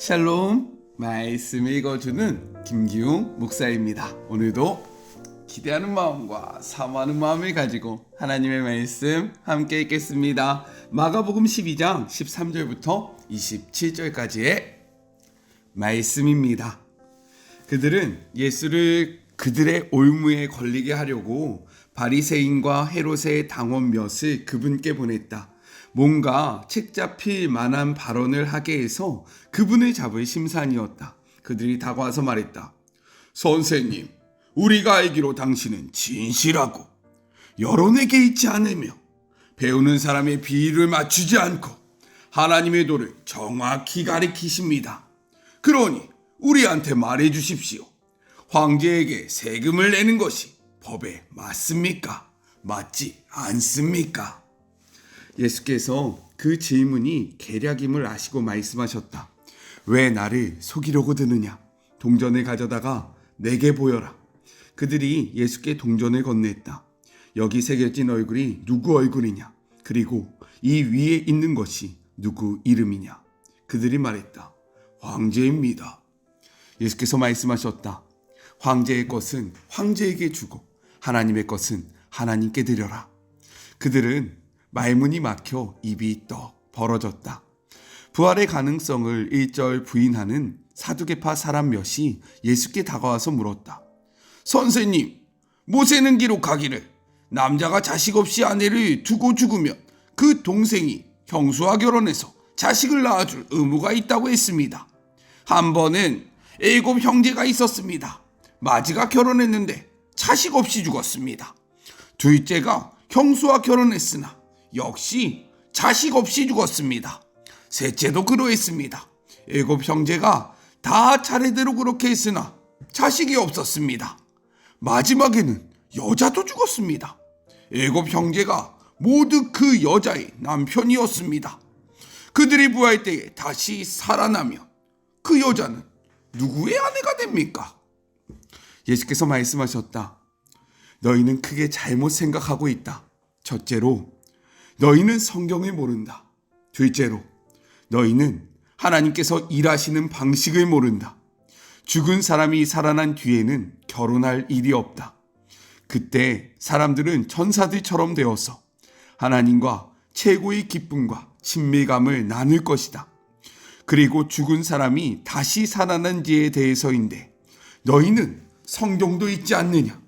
샬롬, 말씀 읽어주는 김기웅 목사입니다. 오늘도 기대하는 마음과 사모하는 마음을 가지고 하나님의 말씀 함께 읽겠습니다. 마가복음 12장 13절부터 27절까지의 말씀입니다. 그들은 예수를 그들의 올무에 걸리게 하려고 바리새인과 헤롯의 당원 몇을 그분께 보냈다. 뭔가 책 잡힐 만한 발언을 하게 해서 그분을 잡을 심산이었다. 그들이 다가와서 말했다. 선생님, 우리가 알기로 당신은 진실하고 여론에게 있지 않으며 배우는 사람의 비위를 맞추지 않고 하나님의 도를 정확히 가리키십니다. 그러니 우리한테 말해 주십시오. 황제에게 세금을 내는 것이 법에 맞습니까? 맞지 않습니까? 예수께서 그 질문이 계략임을 아시고 말씀하셨다. 왜 나를 속이려고 드느냐? 동전을 가져다가 내게 보여라. 그들이 예수께 동전을 건넸다. 여기 새겨진 얼굴이 누구 얼굴이냐? 그리고 이 위에 있는 것이 누구 이름이냐? 그들이 말했다. 황제입니다. 예수께서 말씀하셨다. 황제의 것은 황제에게 주고 하나님의 것은 하나님께 드려라. 그들은 말문이 막혀 입이 떡 벌어졌다. 부활의 가능성을 일절 부인하는 사두개파 사람 몇이 예수께 다가와서 물었다. 선생님, 모세는 기록하기를 남자가 자식 없이 아내를 두고 죽으면 그 동생이 형수와 결혼해서 자식을 낳아줄 의무가 있다고 했습니다. 한 번은 7 형제가 있었습니다. 마지가 결혼했는데 자식 없이 죽었습니다. 둘째가 형수와 결혼했으나 역시 자식 없이 죽었습니다. 셋째도 그러했습니다. 7 형제가 다 차례대로 그렇게 했으나 자식이 없었습니다. 마지막에는 여자도 죽었습니다. 7 형제가 모두 그 여자의 남편이었습니다. 그들이 부활 때에 다시 살아나면 그 여자는 누구의 아내가 됩니까? 예수께서 말씀하셨다. 너희는 크게 잘못 생각하고 있다. 첫째로, 너희는 성경을 모른다. 둘째로, 너희는 하나님께서 일하시는 방식을 모른다. 죽은 사람이 살아난 뒤에는 결혼할 일이 없다. 그때 사람들은 천사들처럼 되어서 하나님과 최고의 기쁨과 친밀감을 나눌 것이다. 그리고 죽은 사람이 다시 살아난지에 대해서인데 너희는 성경도 읽지 않느냐?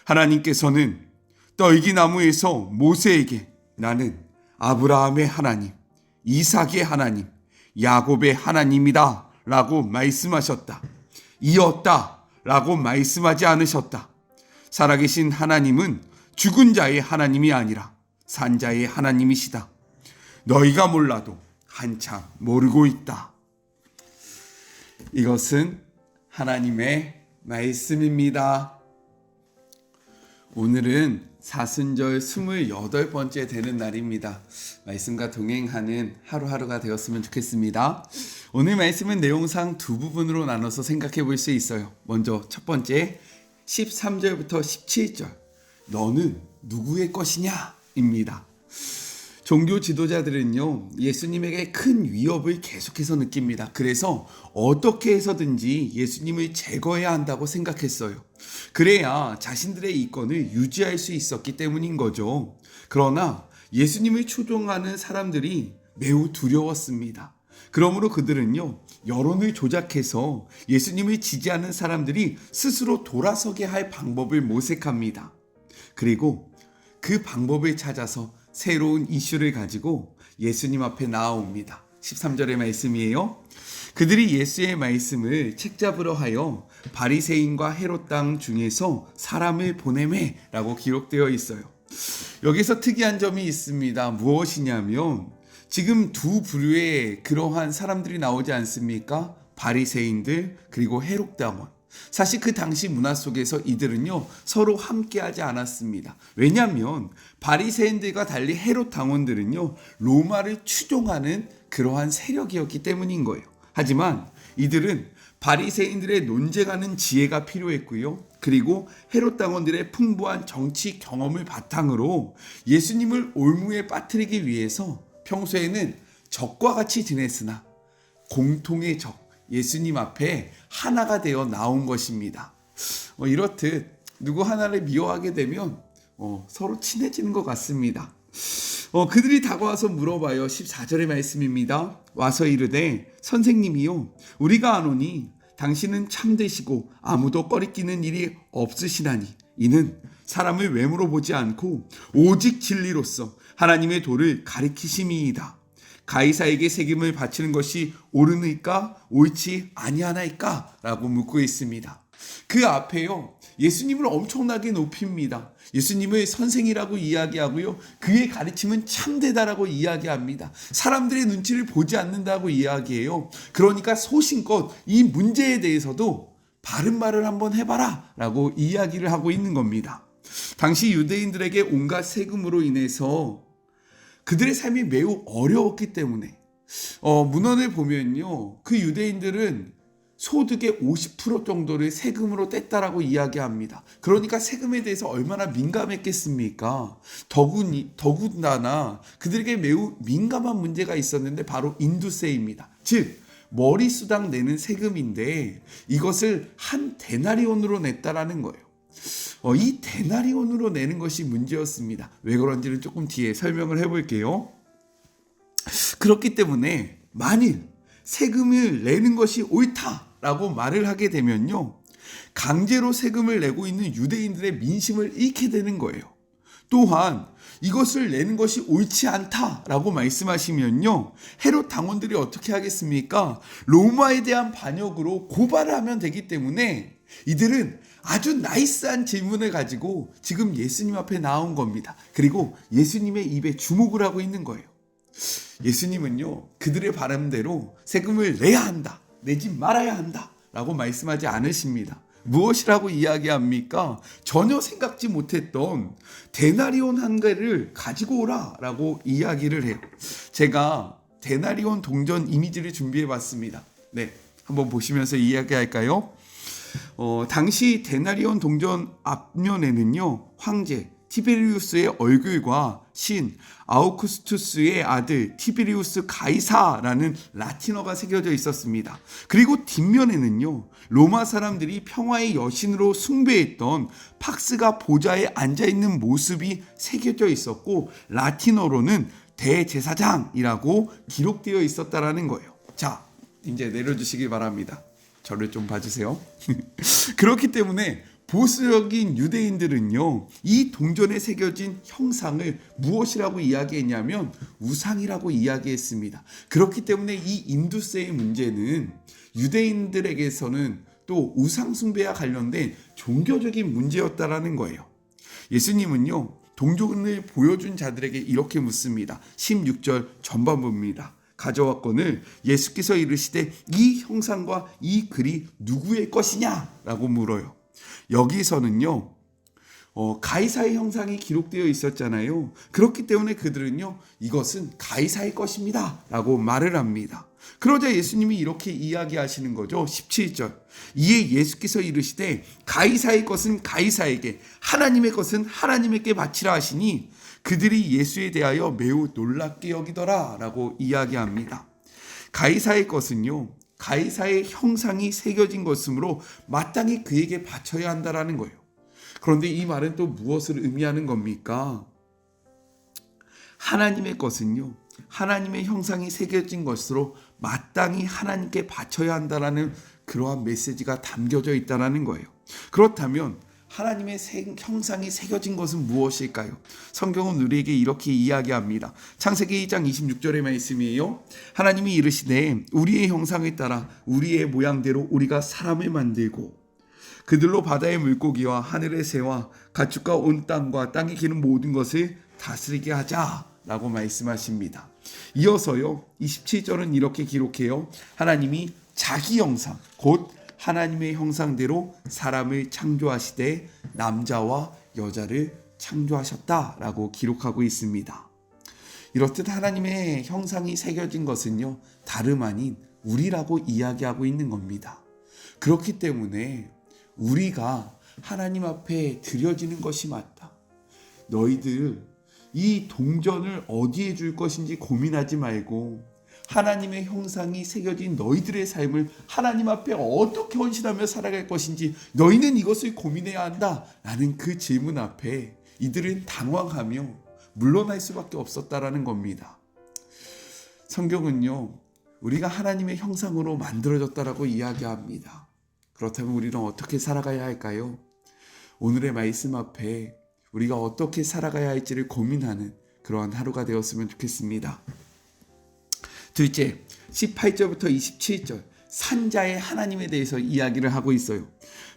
하나님께서는 떨기나무에서 모세에게 나는 아브라함의 하나님, 이삭의 하나님, 야곱의 하나님이다 라고 말씀하셨다. 이었다 라고 말씀하지 않으셨다. 살아계신 하나님은 죽은 자의 하나님이 아니라 산 자의 하나님이시다. 너희가 몰라도 한참 모르고 있다. 이것은 하나님의 말씀입니다. 오늘은 사순절 28번째 되는 날입니다. 말씀과 동행하는 하루하루가 되었으면 좋겠습니다. 오늘 말씀은 내용상 두 부분으로 나눠서 생각해 볼 수 있어요. 먼저 첫 번째 13절부터 17절 너는 누구의 것이냐? 입니다. 종교 지도자들은요, 예수님에게 큰 위협을 계속해서 느낍니다. 그래서 어떻게 해서든지 예수님을 제거해야 한다고 생각했어요. 그래야 자신들의 이권을 유지할 수 있었기 때문인 거죠. 그러나 예수님을 추종하는 사람들이 매우 두려웠습니다. 그러므로 그들은요, 여론을 조작해서 예수님을 지지하는 사람들이 스스로 돌아서게 할 방법을 모색합니다. 그리고 그 방법을 찾아서 새로운 이슈를 가지고 예수님 앞에 나아옵니다. 13절의 말씀이에요. 그들이 예수의 말씀을 책잡으러 하여 바리새인과 헤롯 땅 중에서 사람을 보내매 라고 기록되어 있어요. 여기서 특이한 점이 있습니다. 무엇이냐면 지금 두 부류의 그러한 사람들이 나오지 않습니까? 바리새인들 그리고 헤롯 당원. 사실 그 당시 문화 속에서 이들은요 서로 함께하지 않았습니다. 왜냐하면 바리새인들과 달리 헤롯 당원들은요 로마를 추종하는 그러한 세력이었기 때문인 거예요. 하지만 이들은 바리새인들의 논쟁하는 지혜가 필요했고요. 그리고 헤롯 당원들의 풍부한 정치 경험을 바탕으로 예수님을 올무에 빠뜨리기 위해서 평소에는 적과 같이 지냈으나 공통의 적 예수님 앞에 하나가 되어 나온 것입니다. 이렇듯 누구 하나를 미워하게 되면 서로 친해지는 것 같습니다. 그들이 다가와서 물어봐요. 14절의 말씀입니다. 와서 이르되 선생님이요 우리가 아노니 당신은 참되시고 아무도 꺼리끼는 일이 없으시나니 이는 사람을 외모로 보지 않고 오직 진리로서 하나님의 도를 가리키심이이다. 가이사에게 세금을 바치는 것이 옳으니까 옳지 아니하나이까? 라고 묻고 있습니다. 그 앞에요 예수님을 엄청나게 높입니다. 예수님을 선생이라고 이야기하고요 그의 가르침은 참되다라고 이야기합니다. 사람들의 눈치를 보지 않는다고 이야기해요. 그러니까 소신껏 이 문제에 대해서도 바른 말을 한번 해봐라 라고 이야기를 하고 있는 겁니다. 당시 유대인들에게 온갖 세금으로 인해서 그들의 삶이 매우 어려웠기 때문에 문헌을 보면요 그 유대인들은 소득의 50% 정도를 세금으로 뗐다라고 이야기합니다. 그러니까 세금에 대해서 얼마나 민감했겠습니까? 더군다나 그들에게 매우 민감한 문제가 있었는데 바로 인두세입니다. 즉 머리수당 내는 세금인데 이것을 한 데나리온으로 냈다라는 거예요. 이 데나리온으로 내는 것이 문제였습니다. 왜 그런지는 조금 뒤에 설명을 해볼게요. 그렇기 때문에 만일 세금을 내는 것이 옳다라고 말을 하게 되면요 강제로 세금을 내고 있는 유대인들의 민심을 잃게 되는 거예요. 또한 이것을 내는 것이 옳지 않다라고 말씀하시면요 헤롯 당원들이 어떻게 하겠습니까? 로마에 대한 반역으로 고발을 하면 되기 때문에 이들은 아주 나이스한 질문을 가지고 지금 예수님 앞에 나온 겁니다. 그리고 예수님의 입에 주목을 하고 있는 거예요. 예수님은요 그들의 바람대로 세금을 내야 한다, 내지 말아야 한다 라고 말씀하지 않으십니다. 무엇이라고 이야기합니까? 전혀 생각지 못했던 데나리온 한 개를 가지고 오라 라고 이야기를 해요. 제가 데나리온 동전 이미지를 준비해 봤습니다. 네, 한번 보시면서 이야기할까요? 당시 데나리온 동전 앞면에는요 황제 티베리우스의 얼굴과 신 아우구스투스의 아들 티베리우스 가이사라는 라틴어가 새겨져 있었습니다. 그리고 뒷면에는요 로마 사람들이 평화의 여신으로 숭배했던 팍스가 보좌에 앉아있는 모습이 새겨져 있었고 라틴어로는 대제사장이라고 기록되어 있었다라는 거예요. 자, 이제 내려주시기 바랍니다. 저를 좀 봐주세요. 그렇기 때문에 보수적인 유대인들은요 이 동전에 새겨진 형상을 무엇이라고 이야기했냐면 우상이라고 이야기했습니다. 그렇기 때문에 이 인두세의 문제는 유대인들에게서는 또 우상 숭배와 관련된 종교적인 문제였다라는 거예요. 예수님은요 동전을 보여준 자들에게 이렇게 묻습니다. 16절 전반부입니다. 가져왔거늘 예수께서 이르시되 이 형상과 이 글이 누구의 것이냐 라고 물어요. 여기서는요 가이사의 형상이 기록되어 있었잖아요. 그렇기 때문에 그들은요 이것은 가이사의 것입니다 라고 말을 합니다. 그러자 예수님이 이렇게 이야기하시는 거죠. 17절 이에 예수께서 이르시되 가이사의 것은 가이사에게 하나님의 것은 하나님에게 바치라 하시니 그들이 예수에 대하여 매우 놀랍게 여기더라 라고 이야기합니다. 가이사의 것은요 가이사의 형상이 새겨진 것이므로 마땅히 그에게 바쳐야 한다라는 거예요. 그런데 이 말은 또 무엇을 의미하는 겁니까? 하나님의 것은요 하나님의 형상이 새겨진 것으로 마땅히 하나님께 바쳐야 한다라는 그러한 메시지가 담겨져 있다는 거예요. 그렇다면 하나님의 형상이 새겨진 것은 무엇일까요? 성경은 우리에게 이렇게 이야기합니다. 창세기 2장 26절의 말씀이에요. 하나님이 이르시되 우리의 형상을 따라 우리의 모양대로 우리가 사람을 만들고 그들로 바다의 물고기와 하늘의 새와 가축과 온 땅과 땅에 기는 모든 것을 다스리게 하자라고 말씀하십니다. 이어서요 27절은 이렇게 기록해요. 하나님이 자기 형상 곧 하나님의 형상대로 사람을 창조하시되 남자와 여자를 창조하셨다라고 기록하고 있습니다. 이렇듯 하나님의 형상이 새겨진 것은요 다름 아닌 우리라고 이야기하고 있는 겁니다. 그렇기 때문에 우리가 하나님 앞에 드려지는 것이 맞다. 너희들 이 동전을 어디에 줄 것인지 고민하지 말고 하나님의 형상이 새겨진 너희들의 삶을 하나님 앞에 어떻게 헌신하며 살아갈 것인지 너희는 이것을 고민해야 한다 라는 그 질문 앞에 이들은 당황하며 물러날 수밖에 없었다라는 겁니다. 성경은요, 우리가 하나님의 형상으로 만들어졌다라고 이야기합니다. 그렇다면 우리는 어떻게 살아가야 할까요? 오늘의 말씀 앞에 우리가 어떻게 살아가야 할지를 고민하는 그러한 하루가 되었으면 좋겠습니다. 둘째, 18절부터 27절 산자의 하나님에 대해서 이야기를 하고 있어요.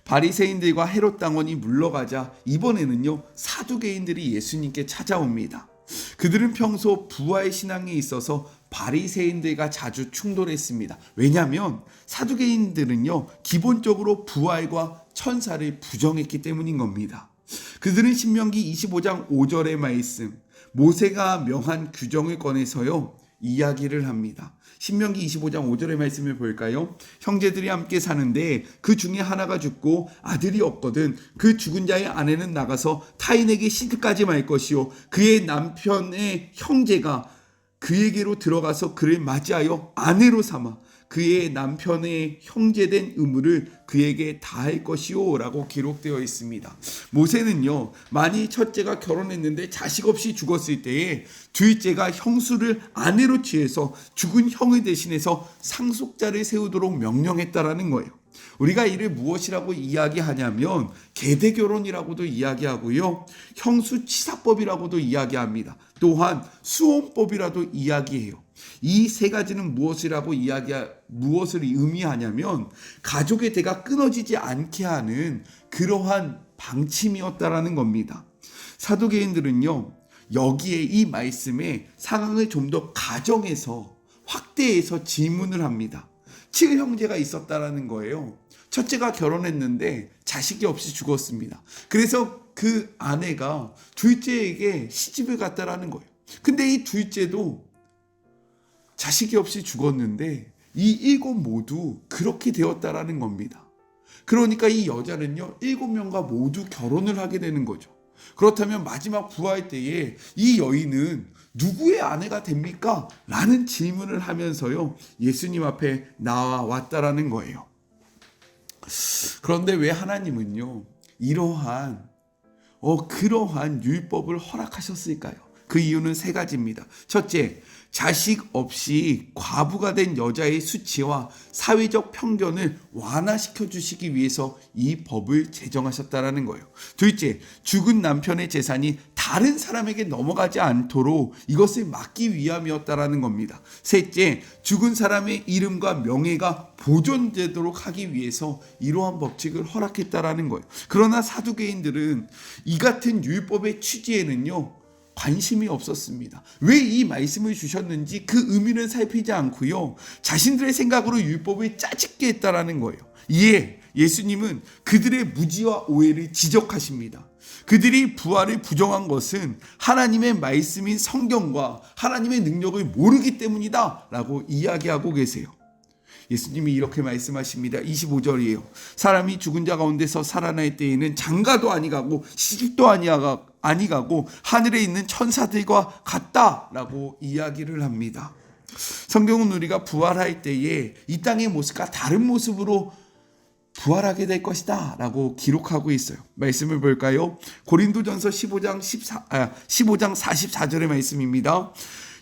바리새인들과 헤롯 당원이 물러가자 이번에는요, 사두개인들이 예수님께 찾아옵니다. 그들은 평소 부활 신앙에 있어서 바리새인들과 자주 충돌했습니다. 왜냐하면 사두개인들은요, 기본적으로 부활과 천사를 부정했기 때문인 겁니다. 그들은 신명기 25장 5절의 말씀, 모세가 명한 규정을 꺼내서요, 이야기를 합니다. 신명기 25장 5절의 말씀을 볼까요? 형제들이 함께 사는데 그 중에 하나가 죽고 아들이 없거든 그 죽은 자의 아내는 나가서 타인에게 시집가지 말 것이요 그의 남편의 형제가 그에게로 들어가서 그를 맞이하여 아내로 삼아 그의 남편의 형제된 의무를 그에게 다할 것이요 라고 기록되어 있습니다. 모세는요, 만일 첫째가 결혼했는데 자식 없이 죽었을 때에 둘째가 형수를 아내로 취해서 죽은 형을 대신해서 상속자를 세우도록 명령했다라는 거예요. 우리가 이를 무엇이라고 이야기하냐면 계대결혼이라고도 이야기하고요, 형수치사법이라고도 이야기합니다. 또한 수혼법이라도 이야기해요. 이 세 가지는 무엇을 의미하냐면 가족의 대가 끊어지지 않게 하는 그러한 방침이었다라는 겁니다. 사두개인들은요, 여기에 이 말씀에 상황을 좀 더 가정에서 확대해서 질문을 합니다. 7형제가 있었다라는 거예요. 첫째가 결혼했는데 자식이 없이 죽었습니다. 그래서 그 아내가 둘째에게 시집을 갔다라는 거예요. 근데 이 둘째도 자식이 없이 죽었는데 이 7 모두 그렇게 되었다라는 겁니다. 그러니까 이 여자는요, 7명과 모두 결혼을 하게 되는 거죠. 그렇다면 마지막 부활 때에 이 여인은 누구의 아내가 됩니까? 라는 질문을 하면서요, 예수님 앞에 나왔다라는 거예요. 그런데 왜 하나님은요, 그러한 율법을 허락하셨을까요? 그 이유는 세 가지입니다. 첫째, 자식 없이 과부가 된 여자의 수치와 사회적 편견을 완화시켜 주시기 위해서 이 법을 제정하셨다라는 거예요. 둘째, 죽은 남편의 재산이 다른 사람에게 넘어가지 않도록 이것을 막기 위함이었다라는 겁니다. 셋째, 죽은 사람의 이름과 명예가 보존되도록 하기 위해서 이러한 법칙을 허락했다라는 거예요. 그러나 사두개인들은 이 같은 율법의 취지에는요, 관심이 없었습니다. 왜 이 말씀을 주셨는지 그 의미는 살피지 않고요, 자신들의 생각으로 율법을 짜집게 했다라는 거예요. 이에 예수님은 그들의 무지와 오해를 지적하십니다. 그들이 부활을 부정한 것은 하나님의 말씀인 성경과 하나님의 능력을 모르기 때문이다 라고 이야기하고 계세요. 예수님이 이렇게 말씀하십니다. 25절이에요. 사람이 죽은 자 가운데서 살아날 때에는 장가도 아니가고 시집도 아니가고 하늘에 있는 천사들과 같다라고 이야기를 합니다. 성경은 우리가 부활할 때에 이 땅의 모습과 다른 모습으로 부활하게 될 것이다 라고 기록하고 있어요. 말씀을 볼까요? 고린도전서 15장 44절의 말씀입니다.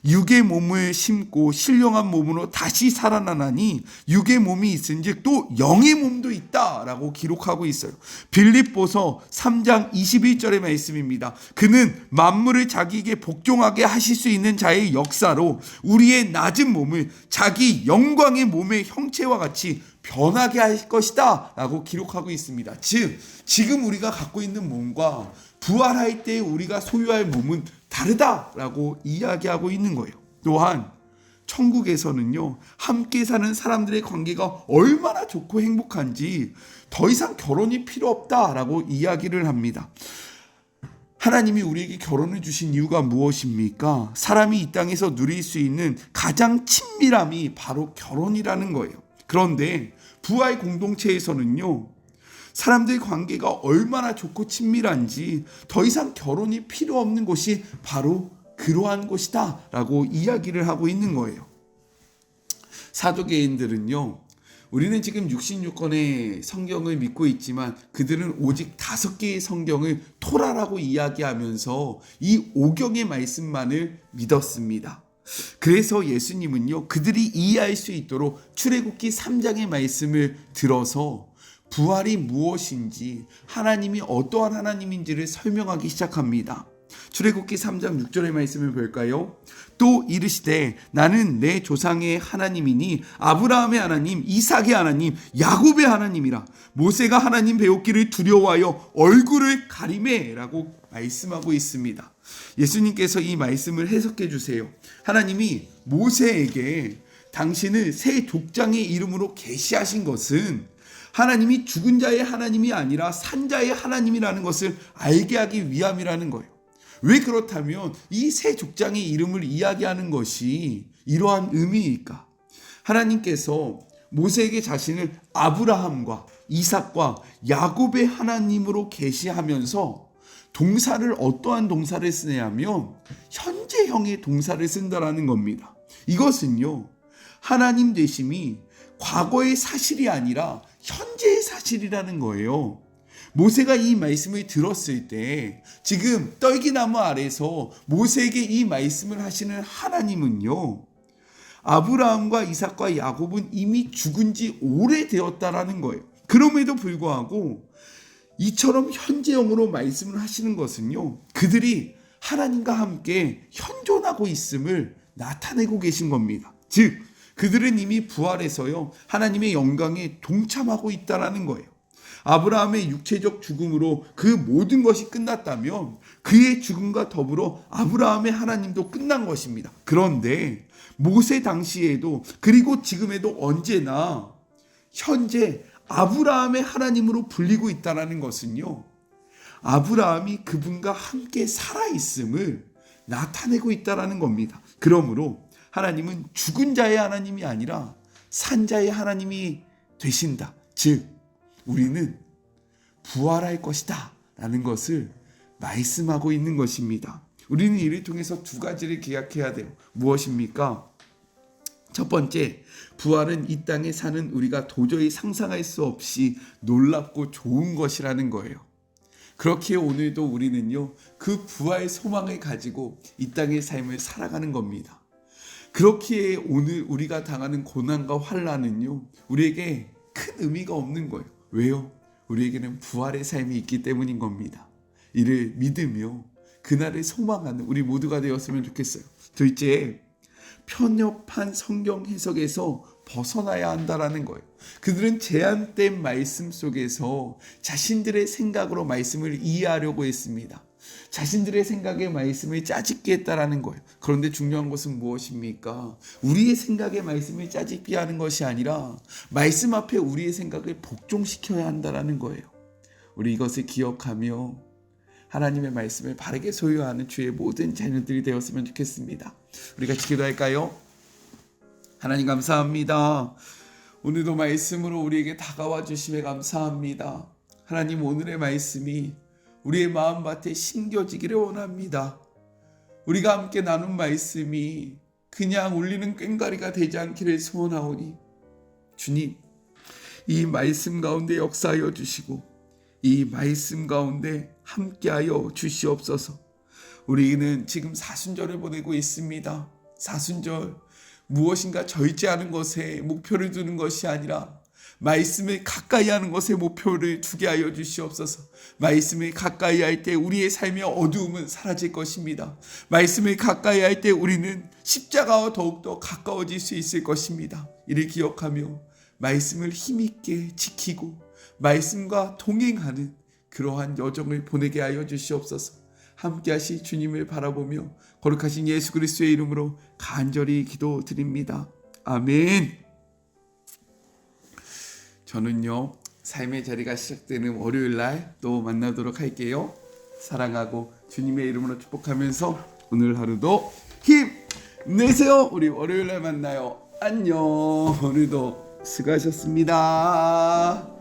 육의 몸을 심고 신령한 몸으로 다시 살아나나니 육의 몸이 있은즉 또 영의 몸도 있다라고 기록하고 있어요. 빌립보서 3장 21절의 말씀입니다. 그는 만물을 자기에게 복종하게 하실 수 있는 자의 역사로 우리의 낮은 몸을 자기 영광의 몸의 형체와 같이 변하게 할 것이다 라고 기록하고 있습니다. 즉 지금 우리가 갖고 있는 몸과 부활할 때 우리가 소유할 몸은 다르다라고 이야기하고 있는 거예요. 또한 천국에서는요, 함께 사는 사람들의 관계가 얼마나 좋고 행복한지 더 이상 결혼이 필요 없다라고 이야기를 합니다. 하나님이 우리에게 결혼을 주신 이유가 무엇입니까? 사람이 이 땅에서 누릴 수 있는 가장 친밀함이 바로 결혼이라는 거예요. 그런데 부활 공동체에서는요, 사람들 관계가 얼마나 좋고 친밀한지 더 이상 결혼이 필요 없는 곳이 바로 그러한 곳이다 라고 이야기를 하고 있는 거예요. 사두개인들은요, 우리는 지금 66권의 성경을 믿고 있지만 그들은 오직 5개의 성경을 토라라고 이야기하면서 이 오경의 말씀만을 믿었습니다. 그래서 예수님은요, 그들이 이해할 수 있도록 출애굽기 3장의 말씀을 들어서 부활이 무엇인지, 하나님이 어떠한 하나님인지를 설명하기 시작합니다. 출애굽기 3장 6절의 말씀을 볼까요? 또 이르시되 나는 내 조상의 하나님이니 아브라함의 하나님, 이삭의 하나님, 야곱의 하나님이라. 모세가 하나님 배웠기를 두려워하여 얼굴을 가리매 라고 말씀하고 있습니다. 예수님께서 이 말씀을 해석해 주세요. 하나님이 모세에게 당신을 새 족장의 이름으로 계시하신 것은 하나님이 죽은 자의 하나님이 아니라 산 자의 하나님이라는 것을 알게 하기 위함이라는 거예요. 왜 그렇다면 이 새 족장의 이름을 이야기하는 것이 이러한 의미일까? 하나님께서 모세에게 자신을 아브라함과 이삭과 야곱의 하나님으로 계시하면서 동사를 어떠한 동사를 쓰냐면 현재형의 동사를 쓴다라는 겁니다. 이것은요, 하나님 되심이 과거의 사실이 아니라 현재의 사실이라는 거예요. 모세가 이 말씀을 들었을 때 지금 떨기나무 아래서 모세에게 이 말씀을 하시는 하나님은요, 아브라함과 이삭과 야곱은 이미 죽은 지 오래되었다라는 거예요. 그럼에도 불구하고 이처럼 현재형으로 말씀을 하시는 것은요, 그들이 하나님과 함께 현존하고 있음을 나타내고 계신 겁니다. 즉 그들은 이미 부활해서요, 하나님의 영광에 동참하고 있다라는 거예요. 아브라함의 육체적 죽음으로 그 모든 것이 끝났다면 그의 죽음과 더불어 아브라함의 하나님도 끝난 것입니다. 그런데 모세 당시에도 그리고 지금에도 언제나 현재 아브라함의 하나님으로 불리고 있다는 것은요, 아브라함이 그분과 함께 살아있음을 나타내고 있다는 겁니다. 그러므로 하나님은 죽은 자의 하나님이 아니라 산 자의 하나님이 되신다. 즉 우리는 부활할 것이다 라는 것을 말씀하고 있는 것입니다. 우리는 이를 통해서 두 가지를 기억해야 돼요. 무엇입니까? 첫 번째, 부활은 이 땅에 사는 우리가 도저히 상상할 수 없이 놀랍고 좋은 것이라는 거예요. 그렇기에 오늘도 우리는요, 그 부활 소망을 가지고 이 땅의 삶을 살아가는 겁니다. 그렇기에 오늘 우리가 당하는 고난과 환난은요, 우리에게 큰 의미가 없는 거예요. 왜요? 우리에게는 부활의 삶이 있기 때문인 겁니다. 이를 믿으며 그날을 소망하는 우리 모두가 되었으면 좋겠어요. 둘째, 편협한 성경 해석에서 벗어나야 한다라는 거예요. 그들은 제한된 말씀 속에서 자신들의 생각으로 말씀을 이해하려고 했습니다. 자신들의 생각의 말씀을 짜집게 했다라는 거예요. 그런데 중요한 것은 무엇입니까? 우리의 생각의 말씀을 짜집게 하는 것이 아니라 말씀 앞에 우리의 생각을 복종시켜야 한다라는 거예요. 우리 이것을 기억하며 하나님의 말씀을 바르게 소유하는 주의 모든 자녀들이 되었으면 좋겠습니다. 우리 같이 기도할까요? 하나님 감사합니다. 오늘도 말씀으로 우리에게 다가와 주심에 감사합니다. 하나님, 오늘의 말씀이 우리의 마음밭에 심겨지기를 원합니다. 우리가 함께 나눈 말씀이 그냥 울리는 꽹과리가 되지 않기를 소원하오니 주님, 이 말씀 가운데 역사하여 주시고 이 말씀 가운데 함께하여 주시옵소서. 우리는 지금 사순절을 보내고 있습니다. 사순절, 무엇인가 절제하는 것에 목표를 두는 것이 아니라 말씀을 가까이 하는 것에 목표를 두게 하여 주시옵소서. 말씀을 가까이 할 때 우리의 삶의 어두움은 사라질 것입니다. 말씀을 가까이 할 때 우리는 십자가와 더욱더 가까워질 수 있을 것입니다. 이를 기억하며 말씀을 힘있게 지키고 말씀과 동행하는 그러한 여정을 보내게 하여 주시옵소서. 함께 하실 주님을 바라보며 거룩하신 예수 그리스도의 이름으로 간절히 기도드립니다. 아멘. 저는요, 삶의 자리가 시작되는 월요일날 또 만나도록 할게요. 사랑하고 주님의 이름으로 축복하면서 오늘 하루도 힘내세요. 우리 월요일날 만나요. 안녕. 오늘도 수고하셨습니다.